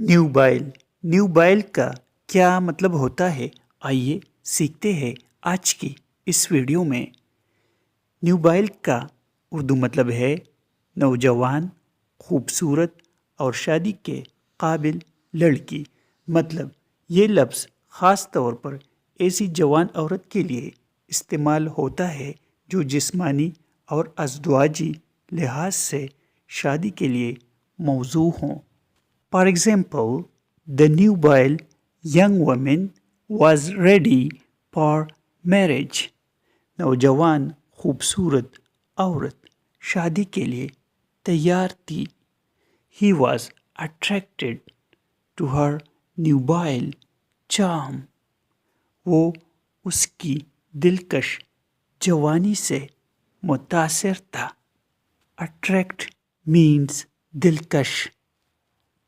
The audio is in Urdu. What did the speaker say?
نیوبائل نیوبائل کا کیا مطلب ہوتا ہے؟ آئیے سیکھتے ہیں آج کی اس ویڈیو میں۔ نیوبائل کا اردو مطلب ہے نوجوان، خوبصورت اور شادی کے قابل لڑکی۔ مطلب یہ لفظ خاص طور پر ایسی جوان عورت کے لیے استعمال ہوتا ہے جو جسمانی اور ازدواجی لحاظ سے شادی کے لیے موزوں ہوں۔ For example, the nubile young woman was ready for marriage. نوجوان خوبصورت عورت شادی کے لیے تیار تھی۔ He was attracted to her nubile charm. وہ اس کی دلکش جوانی سے متاثر تھا۔ Attract means دلکش۔